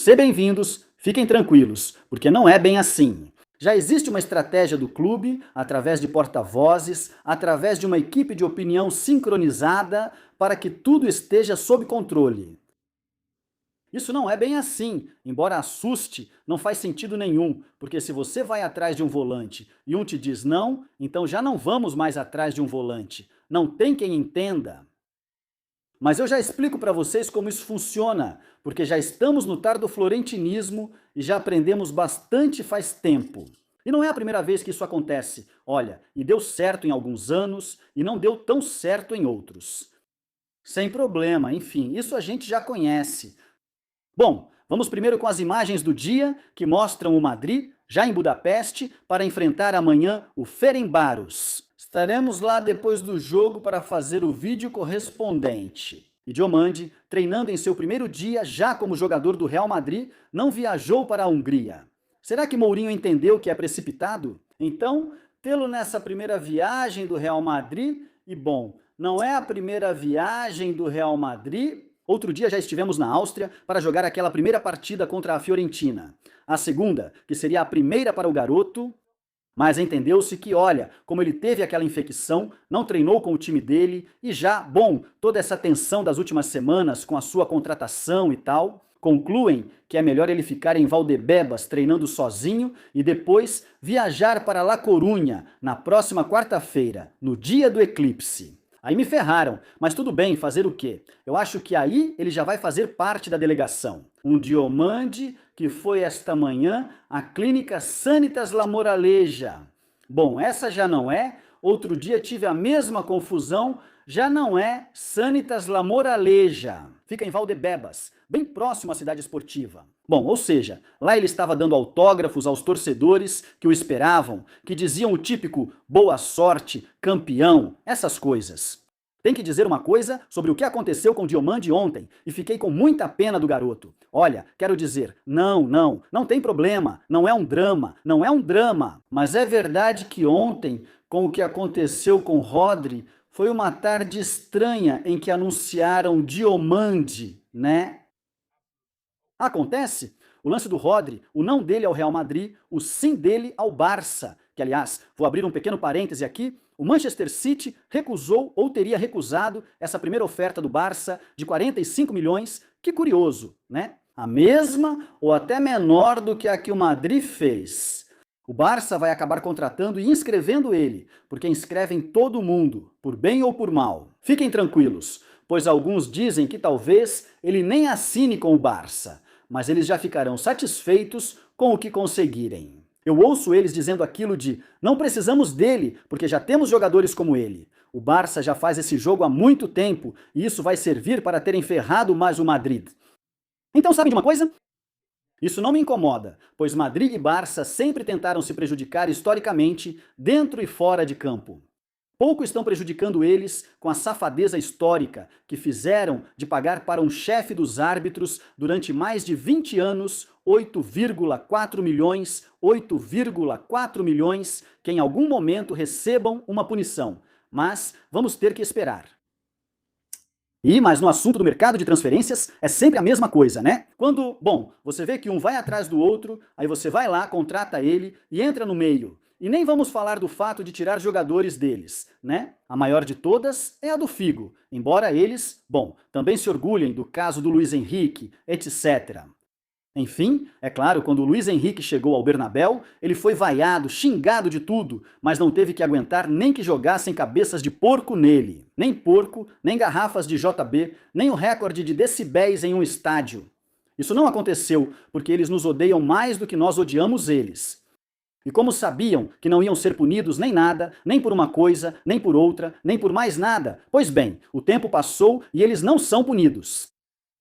ser bem-vindos, fiquem tranquilos, porque não é bem assim. Já existe uma estratégia do clube, através de porta-vozes, através de uma equipe de opinião sincronizada, para que tudo esteja sob controle. Isso não é bem assim, embora assuste, não faz sentido nenhum, porque se você vai atrás de um volante e um te diz não, então já não vamos mais atrás de um volante. Não tem quem entenda. Mas eu já explico para vocês como isso funciona, porque já estamos no tardo florentinismo e já aprendemos bastante faz tempo. E não é a primeira vez que isso acontece. Olha, e deu certo em alguns anos e não deu tão certo em outros. Sem problema, enfim, isso a gente já conhece. Bom, vamos primeiro com as imagens do dia que mostram o Madrid, já em Budapeste, para enfrentar amanhã o Ferencváros. Estaremos lá depois do jogo para fazer o vídeo correspondente. E Diomande, treinando em seu primeiro dia já como jogador do Real Madrid, não viajou para a Hungria. Será que Mourinho entendeu que é precipitado? Então, tê-lo nessa primeira viagem do Real Madrid, e bom, não é a primeira viagem do Real Madrid. Outro dia já estivemos na Áustria para jogar aquela primeira partida contra a Fiorentina. A segunda, que seria a primeira para o garoto, mas entendeu-se que, olha, como ele teve aquela infecção, não treinou com o time dele e já, bom, toda essa tensão das últimas semanas com a sua contratação e tal, concluem que é melhor ele ficar em Valdebebas treinando sozinho e depois viajar para La Corunha na próxima quarta-feira, no dia do eclipse. Aí me ferraram, mas tudo bem, fazer o quê? Eu acho que aí ele já vai fazer parte da delegação. Um Diomande que foi esta manhã à clínica Sanitas La Moraleja. Bom, essa já não é. Outro dia tive a mesma confusão, já não é Sanitas La Moraleja. Fica em Valdebebas, bem próximo à cidade esportiva. Bom, ou seja, lá ele estava dando autógrafos aos torcedores que o esperavam, que diziam o típico boa sorte, campeão, essas coisas. Tem que dizer uma coisa sobre o que aconteceu com Diomande ontem, e fiquei com muita pena do garoto. Olha, quero dizer, não tem problema, não é um drama. Mas é verdade que ontem, com o que aconteceu com Rodri, foi uma tarde estranha em que anunciaram Diomande, né? Acontece? O lance do Rodri, o não dele ao Real Madrid, o sim dele ao Barça, que aliás, vou abrir um pequeno parêntese aqui, o Manchester City recusou ou teria recusado essa primeira oferta do Barça de 45 milhões, que curioso, né? A mesma ou até menor do que a que o Madrid fez. O Barça vai acabar contratando e inscrevendo ele, porque inscrevem todo mundo, por bem ou por mal. Fiquem tranquilos, pois alguns dizem que talvez ele nem assine com o Barça, mas eles já ficarão satisfeitos com o que conseguirem. Eu ouço eles dizendo aquilo de não precisamos dele, porque já temos jogadores como ele. O Barça já faz esse jogo há muito tempo e isso vai servir para terem ferrado mais o Madrid. Então sabem de uma coisa? Isso não me incomoda, pois Madrid e Barça sempre tentaram se prejudicar historicamente, dentro e fora de campo. Pouco estão prejudicando eles com a safadeza histórica que fizeram de pagar para um chefe dos árbitros durante mais de 20 anos 8,4 milhões, que em algum momento recebam uma punição. Mas vamos ter que esperar. Mas no assunto do mercado de transferências é sempre a mesma coisa, né? Quando, bom, você vê que um vai atrás do outro, aí você vai lá, contrata ele e entra no meio. E nem vamos falar do fato de tirar jogadores deles, né? A maior de todas é a do Figo, embora eles, bom, também se orgulhem do caso do Luiz Henrique, etc. Enfim, é claro, quando o Luiz Henrique chegou ao Bernabéu, ele foi vaiado, xingado de tudo, mas não teve que aguentar nem que jogassem cabeças de porco nele. Nem porco, nem garrafas de JB, nem o recorde de decibéis em um estádio. Isso não aconteceu porque eles nos odeiam mais do que nós odiamos eles. E como sabiam que não iam ser punidos nem nada, nem por uma coisa, nem por outra, nem por mais nada, pois bem, o tempo passou e eles não são punidos.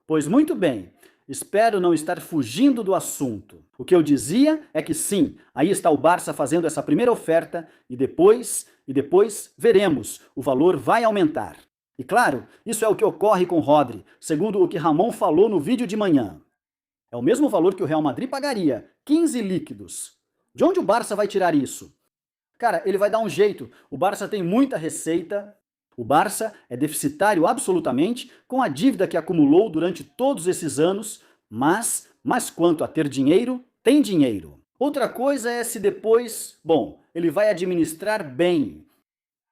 Pois muito bem, espero não estar fugindo do assunto. O que eu dizia é que sim, aí está o Barça fazendo essa primeira oferta e depois veremos, o valor vai aumentar. E claro, isso é o que ocorre com Rodri, segundo o que Ramon falou no vídeo de manhã. É o mesmo valor que o Real Madrid pagaria, 15 líquidos. De onde o Barça vai tirar isso? Cara, ele vai dar um jeito. O Barça tem muita receita. O Barça é deficitário absolutamente com a dívida que acumulou durante todos esses anos, Mas quanto a ter dinheiro, tem dinheiro. Outra coisa é se depois, bom, ele vai administrar bem.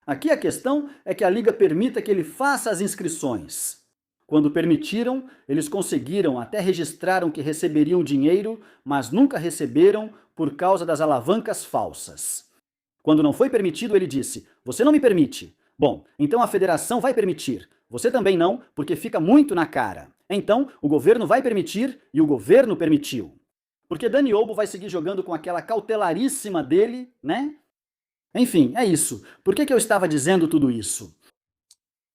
Aqui a questão é que a Liga permita que ele faça as inscrições. Quando permitiram, eles conseguiram, até registraram que receberiam dinheiro, mas nunca receberam por causa das alavancas falsas. Quando não foi permitido, ele disse: "Você não me permite." Bom, então a federação vai permitir. Você também não, porque fica muito na cara. Então, o governo vai permitir e o governo permitiu. Porque Dani Olmo vai seguir jogando com aquela cautelaríssima dele, né? Enfim, é isso. Por que eu estava dizendo tudo isso?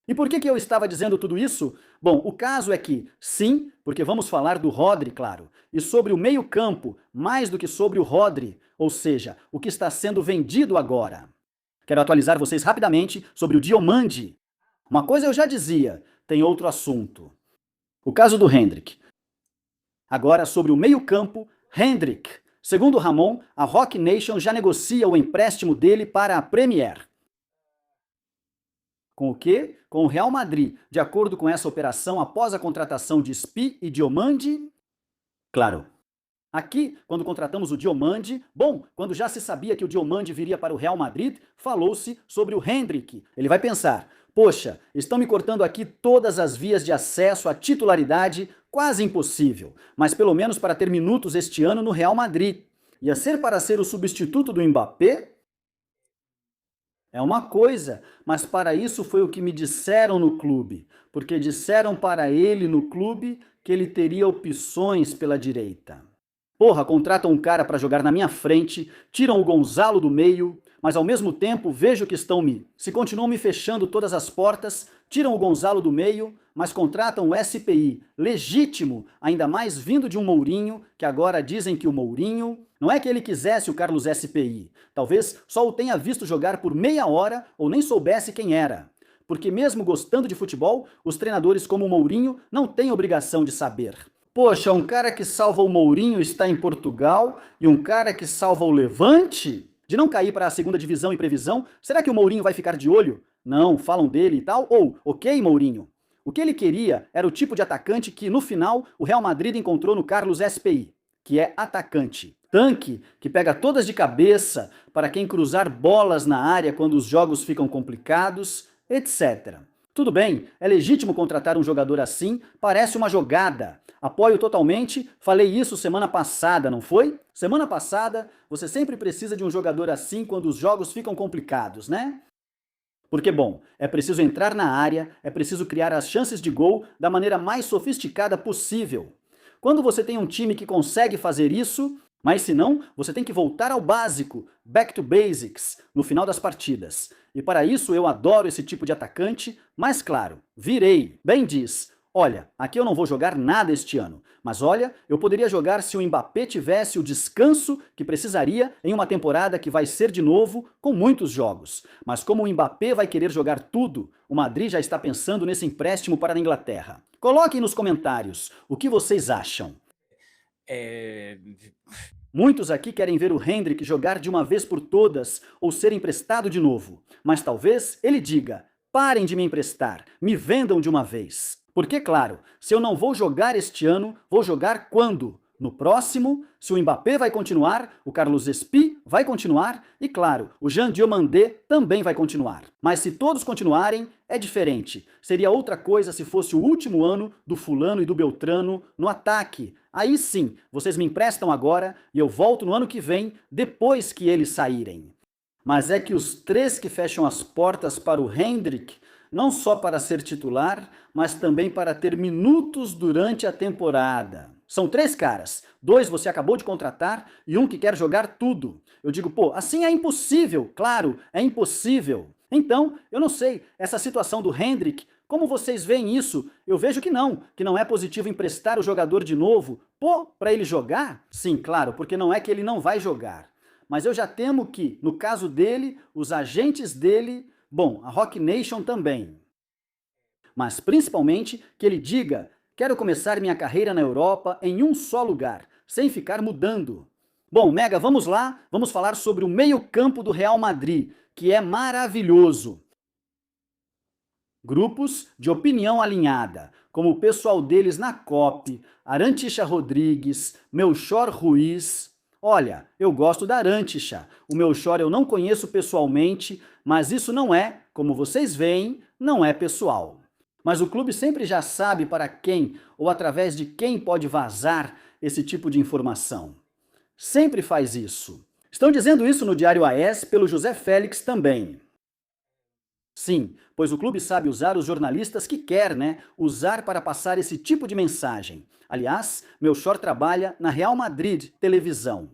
E por que eu estava dizendo tudo isso? Bom, o caso é que, sim, porque vamos falar do Rodri, claro, e sobre o meio-campo, mais do que sobre o Rodri, ou seja, o que está sendo vendido agora. Quero atualizar vocês rapidamente sobre o Diomande. Uma coisa eu já dizia, tem outro assunto. O caso do Hendrick. Agora sobre o meio-campo, Hendrick. Segundo Ramon, a Rock Nation já negocia o empréstimo dele para a Premier. Com o quê? Com o Real Madrid. De acordo com essa operação, após a contratação de Spi e Diomande? Claro. Aqui, quando contratamos o Diomande, bom, quando já se sabia que o Diomande viria para o Real Madrid, falou-se sobre o Hendrick. Ele vai pensar: poxa, estão me cortando aqui todas as vias de acesso à titularidade, quase impossível, mas pelo menos para ter minutos este ano no Real Madrid. Ia ser para ser o substituto do Mbappé? É uma coisa, mas para isso foi o que me disseram no clube, porque disseram para ele no clube que ele teria opções pela direita. Porra, contratam um cara para jogar na minha frente, tiram o Gonzalo do meio, mas ao mesmo tempo vejo que se continuam me fechando todas as portas, tiram o Gonzalo do meio, mas contratam o SPI, legítimo, ainda mais vindo de um Mourinho, que agora dizem que o Mourinho, não é que ele quisesse o Carlos SPI, talvez só o tenha visto jogar por meia hora ou nem soubesse quem era. Porque mesmo gostando de futebol, os treinadores como o Mourinho não têm obrigação de saber. Poxa, um cara que salva o Mourinho está em Portugal e um cara que salva o Levante? De não cair para a segunda divisão em previsão, será que o Mourinho vai ficar de olho? Não, falam dele e tal. Ou, ok, Mourinho. O que ele queria era o tipo de atacante que, no final, o Real Madrid encontrou no Carlos SPI, que é atacante. Tanque, que pega todas de cabeça para quem cruzar bolas na área quando os jogos ficam complicados, etc. Tudo bem, é legítimo contratar um jogador assim, parece uma jogada. Apoio totalmente, falei isso semana passada, não foi? Semana passada, você sempre precisa de um jogador assim quando os jogos ficam complicados, né? Porque, bom, é preciso entrar na área, é preciso criar as chances de gol da maneira mais sofisticada possível. Quando você tem um time que consegue fazer isso, mas se não, você tem que voltar ao básico, back to basics, no final das partidas. E para isso eu adoro esse tipo de atacante, mas claro, virei, bem diz. Olha, aqui eu não vou jogar nada este ano, mas olha, eu poderia jogar se o Mbappé tivesse o descanso que precisaria em uma temporada que vai ser de novo com muitos jogos. Mas como o Mbappé vai querer jogar tudo, o Madrid já está pensando nesse empréstimo para a Inglaterra. Coloquem nos comentários o que vocês acham. Muitos aqui querem ver o Hendrick jogar de uma vez por todas ou ser emprestado de novo. Mas talvez ele diga: parem de me emprestar, me vendam de uma vez. Porque, claro, se eu não vou jogar este ano, vou jogar quando? No próximo, se o Mbappé vai continuar, o Carlos Spi vai continuar e, claro, o Jean Diomandé também vai continuar. Mas se todos continuarem, é diferente. Seria outra coisa se fosse o último ano do fulano e do Beltrano no ataque. Aí sim, vocês me emprestam agora e eu volto no ano que vem, depois que eles saírem. Mas é que os três que fecham as portas para o Hendrick, não só para ser titular, mas também para ter minutos durante a temporada. São três caras, 2 você acabou de contratar e um que quer jogar tudo. Eu digo, pô, assim é impossível, claro, é impossível. Então, eu não sei, essa situação do Hendrick, como vocês veem isso? Eu vejo que não é positivo emprestar o jogador de novo, pô, para ele jogar? Sim, claro, porque não é que ele não vai jogar. Mas eu já temo que, no caso dele, os agentes dele, bom, a Rock Nation também. Mas principalmente que ele diga: quero começar minha carreira na Europa em um só lugar, sem ficar mudando. Bom, Mega, vamos lá, vamos falar sobre o meio-campo do Real Madrid, que é maravilhoso. Grupos de opinião alinhada. como o pessoal deles na COP, Arantixa Rodrigues, Melchor Ruiz. Olha, eu gosto da Arantixa. O Melchor eu não conheço pessoalmente, mas isso não é, como vocês veem, não é pessoal. Mas o clube sempre já sabe para quem ou através de quem pode vazar esse tipo de informação. Sempre faz isso. Estão dizendo isso no Diário AS pelo José Félix também. Sim, pois o clube sabe usar os jornalistas que quer, né? Usar para passar esse tipo de mensagem. Aliás, Melchor trabalha na Real Madrid Televisão.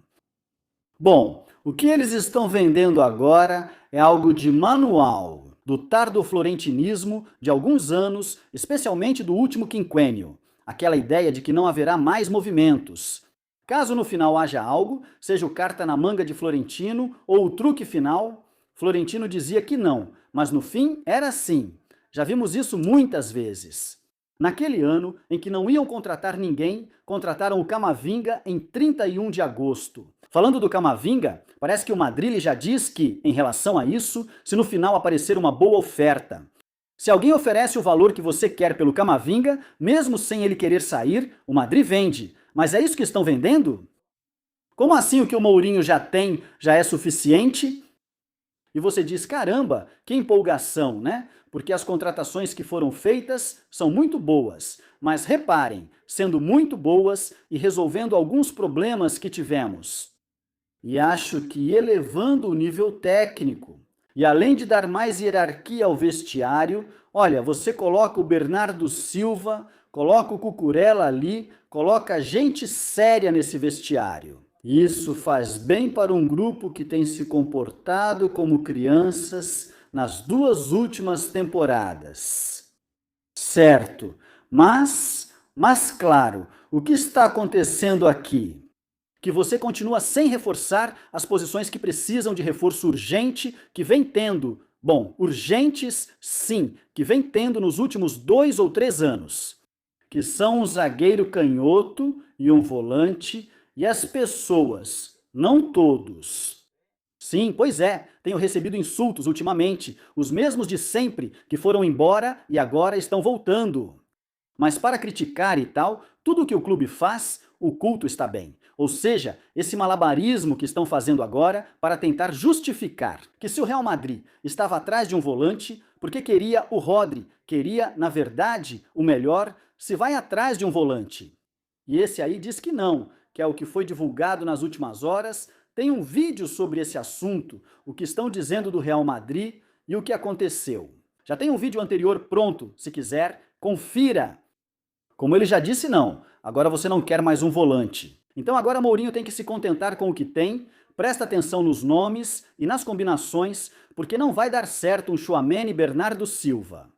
Bom, o que eles estão vendendo agora é algo de manual, do tardo florentinismo de alguns anos, especialmente do último quinquênio. Aquela ideia de que não haverá mais movimentos. Caso no final haja algo, seja o carta na manga de Florentino ou o truque final, Florentino dizia que não, mas no fim era assim. Já vimos isso muitas vezes. Naquele ano em que não iam contratar ninguém, contrataram o Camavinga em 31 de agosto. Falando do Camavinga, parece que o Madrid já diz que, em relação a isso, se no final aparecer uma boa oferta. Se alguém oferece o valor que você quer pelo Camavinga, mesmo sem ele querer sair, o Madrid vende. Mas é isso que estão vendendo? Como assim o que o Mourinho já tem já é suficiente? E você diz, caramba, que empolgação, né? Porque as contratações que foram feitas são muito boas. Mas reparem, sendo muito boas e resolvendo alguns problemas que tivemos. E acho que elevando o nível técnico. E além de dar mais hierarquia ao vestiário, olha, você coloca o Bernardo Silva, coloca o Cucurella ali, coloca gente séria nesse vestiário. Isso faz bem para um grupo que tem se comportado como crianças nas 2 últimas temporadas. Certo, mas claro, o que está acontecendo aqui? Que você continua sem reforçar as posições que precisam de reforço urgente, que vem tendo, bom, urgentes sim, que vem tendo nos últimos 2 ou 3 anos, que são um zagueiro canhoto e um volante, e as pessoas, não todos. Sim, pois é, tenho recebido insultos ultimamente, os mesmos de sempre que foram embora e agora estão voltando. Mas para criticar e tal, tudo o que o clube faz, o culto está bem. Ou seja, esse malabarismo que estão fazendo agora para tentar justificar que se o Real Madrid estava atrás de um volante, porque queria o Rodri, queria, na verdade, o melhor, se vai atrás de um volante. E esse aí diz que não, que é o que foi divulgado nas últimas horas. Tem um vídeo sobre esse assunto, o que estão dizendo do Real Madrid e o que aconteceu. Já tem um vídeo anterior pronto, se quiser, confira. Como ele já disse, não. Agora você não quer mais um volante. Então agora Mourinho tem que se contentar com o que tem, presta atenção nos nomes e nas combinações, porque não vai dar certo um Tchouaméni e Bernardo Silva.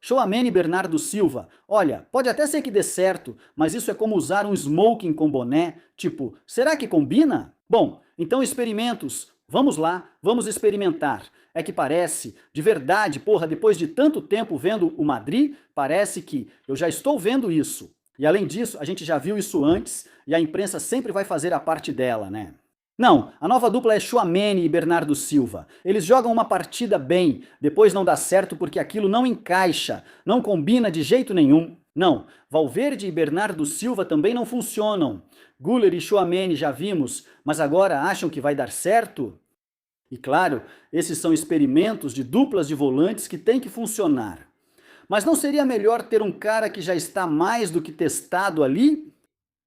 Tchouaméni e Bernardo Silva, olha, pode até ser que dê certo, mas isso é como usar um smoking com boné, tipo, será que combina? Bom, então experimentos, vamos lá, vamos experimentar. É que parece, de verdade, porra, depois de tanto tempo vendo o Madrid, parece que eu já estou vendo isso. E além disso, a gente já viu isso antes, e a imprensa sempre vai fazer a parte dela, né? Não, a nova dupla é Tchouaméni e Bernardo Silva. Eles jogam uma partida bem, depois não dá certo porque aquilo não encaixa, não combina de jeito nenhum. Não, Valverde e Bernardo Silva também não funcionam. Güler e Tchouaméni já vimos, mas agora acham que vai dar certo? E claro, esses são experimentos de duplas de volantes que têm que funcionar. Mas não seria melhor ter um cara que já está mais do que testado ali?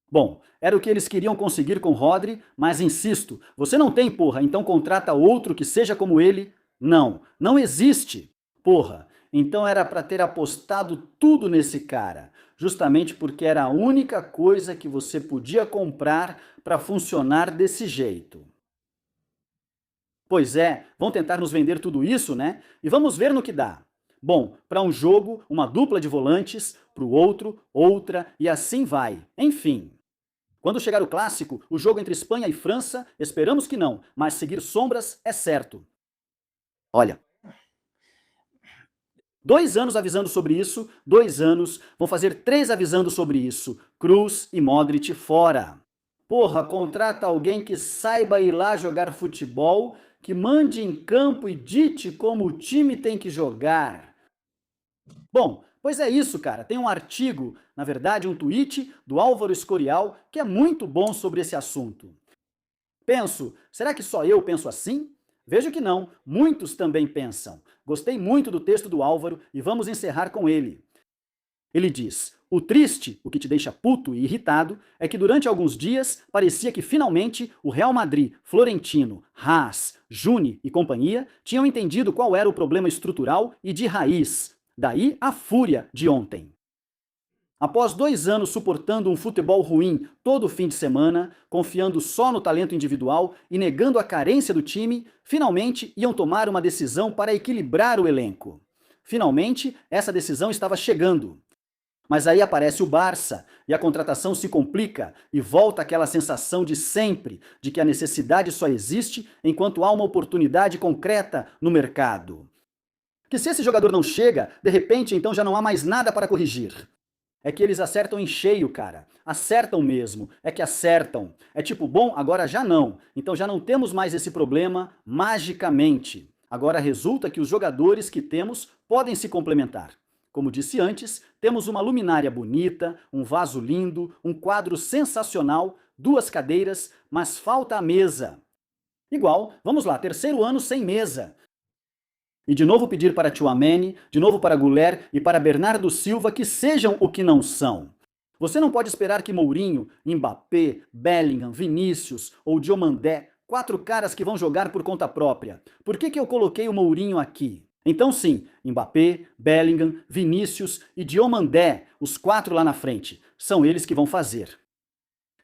Bom, era o que eles queriam conseguir com Rodri, mas insisto, você não tem, porra, então contrata outro que seja como ele? Não, não existe. Porra, então era para ter apostado tudo nesse cara, justamente porque era a única coisa que você podia comprar para funcionar desse jeito. Pois é, vão tentar nos vender tudo isso, né? E vamos ver no que dá. Bom, para um jogo, uma dupla de volantes, para o outro, outra, e assim vai. Enfim. Quando chegar o clássico, o jogo entre Espanha e França, esperamos que não, mas seguir sombras é certo. Olha, 2 anos avisando sobre isso, 2 anos, vão fazer 3 avisando sobre isso. Cruz e Modric fora. Porra, contrata alguém que saiba ir lá jogar futebol, que mande em campo e dite como o time tem que jogar. Bom, Pois é isso, cara. Tem um artigo, na verdade, um tweet do Álvaro Escorial, que é muito bom sobre esse assunto. Penso, será que só eu penso assim? Vejo que não, muitos também pensam. Gostei muito do texto do Álvaro e vamos encerrar com ele. Ele diz: o triste, o que te deixa puto e irritado, é que durante alguns dias parecia que finalmente o Real Madrid, Florentino, Haas, Juni e companhia tinham entendido qual era o problema estrutural e de raiz. Daí a fúria de ontem. Após 2 anos suportando um futebol ruim todo fim de semana, confiando só no talento individual e negando a carência do time, finalmente iam tomar uma decisão para equilibrar o elenco. Finalmente, essa decisão estava chegando. Mas aí aparece o Barça e a contratação se complica e volta aquela sensação de sempre, de que a necessidade só existe enquanto há uma oportunidade concreta no mercado. Que se esse jogador não chega, de repente então já não há mais nada para corrigir. É que eles acertam em cheio, cara. Acertam mesmo. É que acertam. É tipo, bom, agora já não. Então já não temos mais esse problema magicamente. Agora resulta que os jogadores que temos podem se complementar. Como disse antes, temos uma luminária bonita, um vaso lindo, um quadro sensacional, 2 cadeiras, mas falta a mesa. Igual, vamos lá, 3º ano sem mesa. E de novo pedir para Tchouaméni, de novo para Güler e para Bernardo Silva que sejam o que não são. Você não pode esperar que Mourinho, Mbappé, Bellingham, Vinícius ou Diomandé, 4 caras que vão jogar por conta própria. Por que eu coloquei o Mourinho aqui? Então sim, Mbappé, Bellingham, Vinícius e Diomandé, os 4 lá na frente, são eles que vão fazer.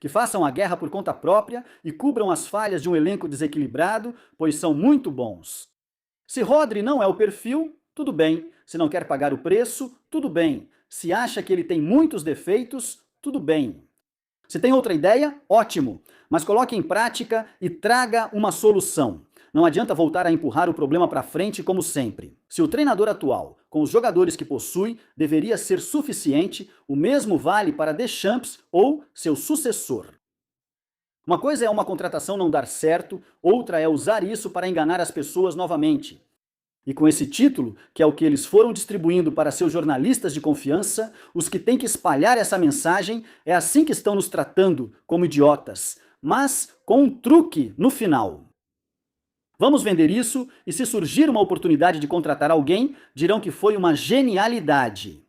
Que façam a guerra por conta própria e cubram as falhas de um elenco desequilibrado, pois são muito bons. Se Rodri não é o perfil, tudo bem. Se não quer pagar o preço, tudo bem. Se acha que ele tem muitos defeitos, tudo bem. Se tem outra ideia, ótimo. Mas coloque em prática e traga uma solução. Não adianta voltar a empurrar o problema para frente como sempre. Se o treinador atual, com os jogadores que possui, deveria ser suficiente, o mesmo vale para Deschamps ou seu sucessor. Uma coisa é uma contratação não dar certo, outra é usar isso para enganar as pessoas novamente. E com esse título, que é o que eles foram distribuindo para seus jornalistas de confiança, os que têm que espalhar essa mensagem, é assim que estão nos tratando, como idiotas, mas com um truque no final. Vamos vender isso e se surgir uma oportunidade de contratar alguém, dirão que foi uma genialidade.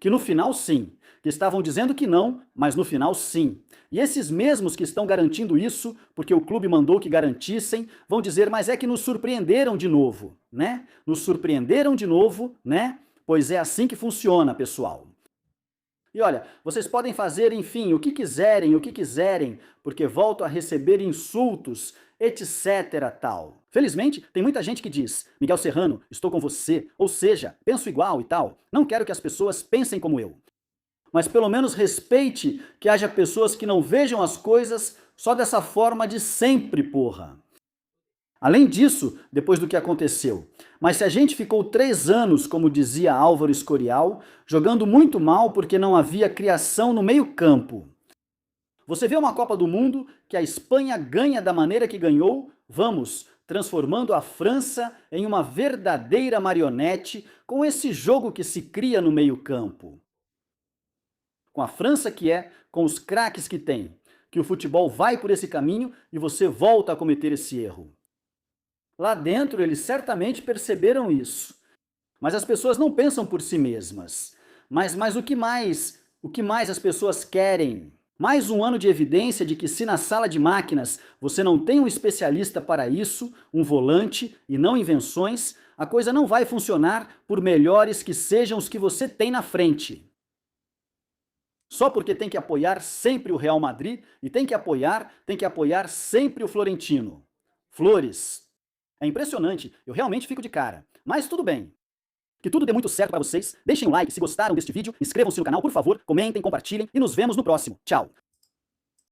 Que no final sim, que estavam dizendo que não, mas no final sim. E esses mesmos que estão garantindo isso, porque o clube mandou que garantissem, vão dizer, mas é que nos surpreenderam de novo, né? Nos surpreenderam de novo, né? Pois é assim que funciona, pessoal. E olha, vocês podem fazer, enfim, o que quiserem, porque volto a receber insultos, etc. tal. Felizmente, tem muita gente que diz, Miguel Serrano, estou com você, ou seja, penso igual e tal. Não quero que as pessoas pensem como eu. Mas pelo menos respeite que haja pessoas que não vejam as coisas só dessa forma de sempre, porra. Além disso, depois do que aconteceu, mas se a gente ficou 3 anos, como dizia Álvaro Escorial, jogando muito mal porque não havia criação no meio-campo. Você vê uma Copa do Mundo que a Espanha ganha da maneira que ganhou, vamos, transformando a França em uma verdadeira marionete com esse jogo que se cria no meio-campo. Com a França que é, com os craques que tem, que o futebol vai por esse caminho e você volta a cometer esse erro. Lá dentro eles certamente perceberam isso. Mas as pessoas não pensam por si mesmas. Mas o que mais? O que mais as pessoas querem? Mais um ano de evidência de que se na sala de máquinas você não tem um especialista para isso, um volante e não invenções, a coisa não vai funcionar por melhores que sejam os que você tem na frente. Só porque tem que apoiar sempre o Real Madrid e tem que apoiar sempre o Florentino. Flores. É impressionante, eu realmente fico de cara. Mas tudo bem. Que tudo dê muito certo para vocês. Deixem um like se gostaram deste vídeo, inscrevam-se no canal, por favor, comentem, compartilhem e nos vemos no próximo. Tchau!